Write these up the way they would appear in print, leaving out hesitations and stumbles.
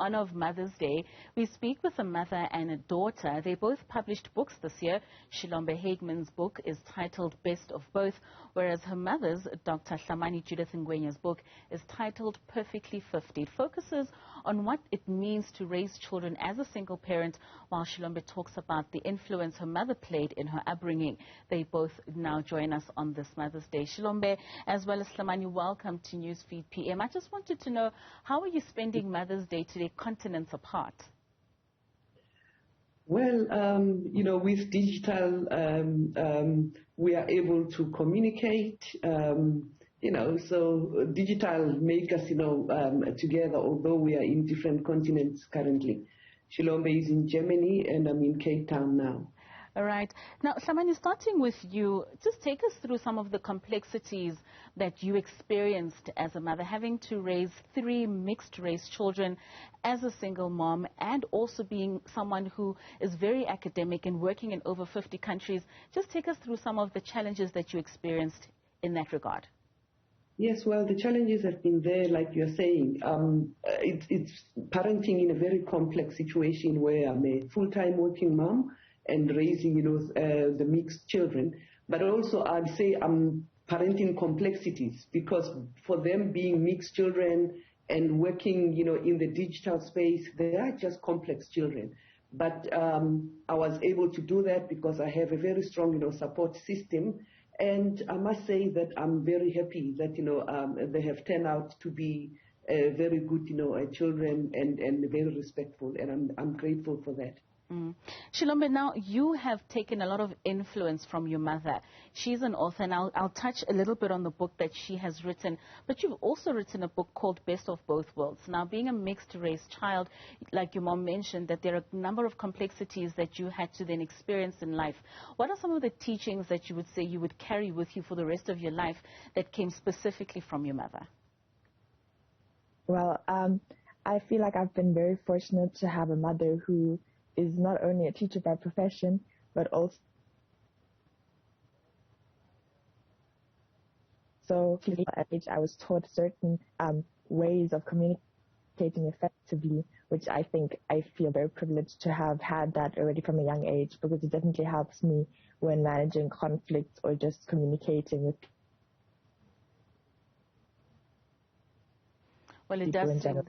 honor of Mother's Day, we speak with a mother and a daughter. They both published books this year. Xilombe Hagmann's book is titled Best of Both, whereas her mother's, Dr. Hlamalani Judith Ngwenya's book, is titled Perfectly 50. It focuses on what it means to raise children as a single parent, while Xilombe talks about the influence her mother played in her upbringing. They both now join us on this Mother's Day. Xilombe, as well as Hlamalani, welcome to Newsfeed PM. I just wanted to know, how are you spending Mother's Day today, continents apart? Well, with digital, we are able to communicate, so digital make us, together, although we are in different continents currently. Xilombe is in Germany and I'm in Cape Town now. All right. Now, Hlamalani, starting with you, just take us through some of the complexities that you experienced as a mother, having to raise 3 mixed-race children as a single mom, and also being someone who is very academic and working in over 50 countries. Just take us through some of the challenges that you experienced in that regard. Yes, well, the challenges have been there, like you're saying. It's parenting in a very complex situation where I'm a full-time working mom and raising, the mixed children. But also I'd say I'm parenting complexities, because for them being mixed children and working, in the digital space, they are just complex children. But I was able to do that because I have a very strong, support system. And I must say that I'm very happy that, they have turned out to be very good, children and very respectful. And I'm grateful for that. Xilombe, now you have taken a lot of influence from your mother. She's an author, and I'll touch a little bit on the book that she has written, but you've also written a book called Best of Both Worlds. Now, being a mixed-race child, like your mom mentioned, that there are a number of complexities that you had to then experience in life. What are some of the teachings that you would say you would carry with you for the rest of your life that came specifically from your mother? Well, I feel like I've been very fortunate to have a mother who is not only a teacher by profession, but also at age I was taught certain ways of communicating effectively, which I think I feel very privileged to have had that already from a young age, because it definitely helps me when managing conflicts or just communicating with people in general.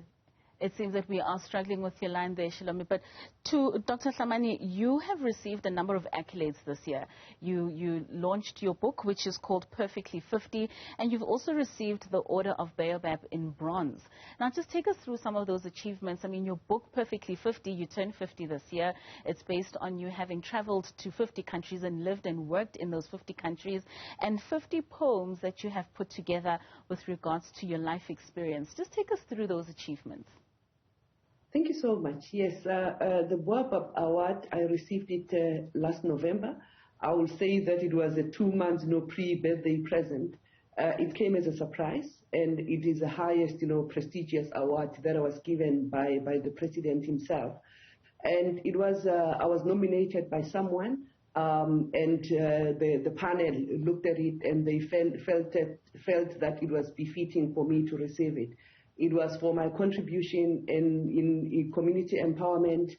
It seems that we are struggling with your line there, Xilombe. But to Dr. Hlamalani, you have received a number of accolades this year. You launched your book, which is called Perfectly 50, and you've also received the Order of Baobab in bronze. Now, just take us through some of those achievements. I mean, your book, Perfectly 50, you turned 50 this year. It's based on you having traveled to 50 countries and lived and worked in those 50 countries, and 50 poems that you have put together with regards to your life experience. Just take us through those achievements. Thank you so much. Yes, the Baobab Award, I received it last November. I will say that it was a 2-month, pre-birthday present. It came as a surprise, and it is the highest, prestigious award that was given by the president himself. And it was, I was nominated by someone, and the panel looked at it, and they felt that it was befitting for me to receive it. It was for my contribution in community empowerment,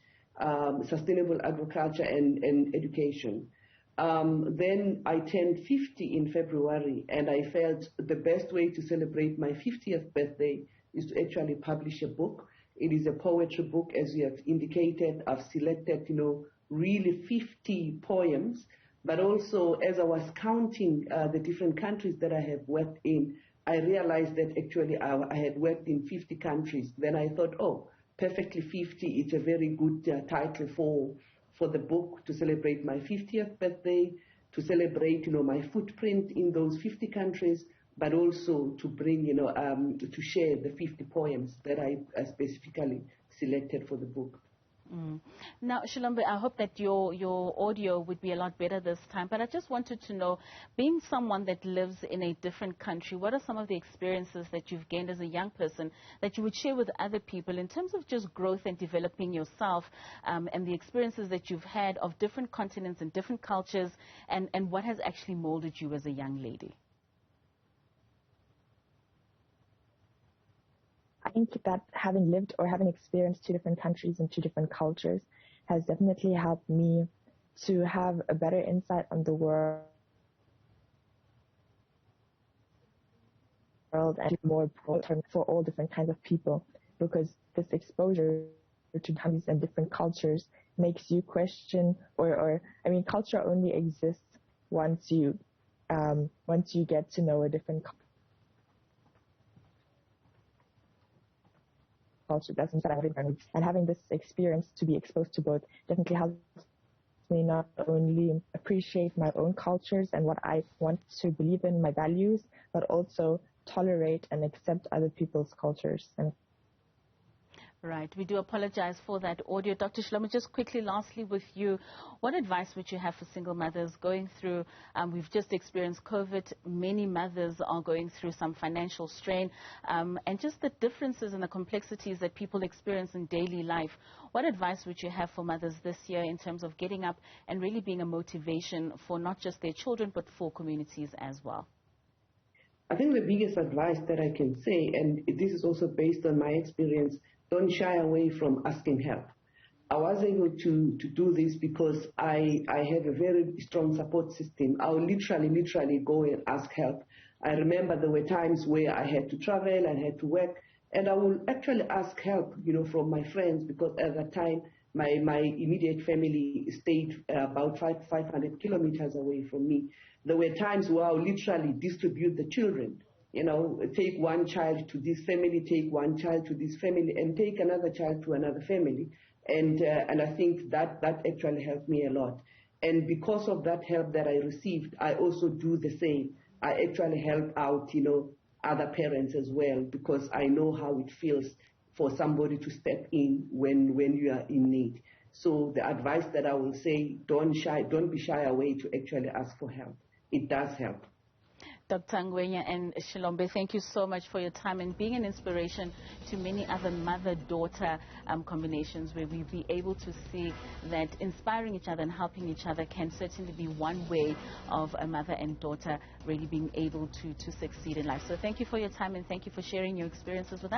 sustainable agriculture, and education. Then I turned 50 in February, and I felt the best way to celebrate my 50th birthday is to actually publish a book. It is a poetry book, as you have indicated. I've selected, really 50 poems, but also as I was counting the different countries that I have worked in, I realized that actually I had worked in 50 countries. Then I thought, Perfectly 50 is a very good title for the book, to celebrate my 50th birthday, to celebrate, my footprint in those 50 countries, but also to bring, to share the 50 poems that I specifically selected for the book. Now, Xilombe, I hope that your audio would be a lot better this time, but I just wanted to know, being someone that lives in a different country, what are some of the experiences that you've gained as a young person that you would share with other people in terms of just growth and developing yourself, and the experiences that you've had of different continents and different cultures, and what has actually molded you as a young lady? I think that having lived or having experienced 2 different countries and 2 different cultures has definitely helped me to have a better insight on the world and more broad for all different kinds of people, because this exposure to countries and different cultures makes you question, or I mean, culture only exists once you get to know a different culture. That's and having this experience to be exposed to both definitely helps me not only appreciate my own cultures and what I want to believe in, my values, but also tolerate and accept other people's cultures. And right. We do apologize for that audio. Dr. Xilombe, just quickly, lastly with you, what advice would you have for single mothers going through, we've just experienced COVID, many mothers are going through some financial strain, and just the differences and the complexities that people experience in daily life. What advice would you have for mothers this year in terms of getting up and really being a motivation for not just their children, but for communities as well? I think the biggest advice that I can say, and this is also based on my experience, don't shy away from asking help. I was able to do this because I have a very strong support system. I'll literally go and ask help. I remember there were times where I had to travel, I had to work, and I will actually ask help, from my friends, because at that time my immediate family stayed about 500 kilometers away from me. There were times where I'll literally distribute the children. Take one child to this family, take one child to this family, and take another child to another family. And I think that actually helped me a lot. And because of that help that I received, I also do the same. I actually help out, other parents as well, because I know how it feels for somebody to step in when you are in need. So the advice that I will say, don't be shy away to actually ask for help. It does help. Dr. Ngwenya and Xilombe, thank you so much for your time and being an inspiration to many other mother-daughter combinations, where we'll be able to see that inspiring each other and helping each other can certainly be one way of a mother and daughter really being able to succeed in life. So thank you for your time and thank you for sharing your experiences with us.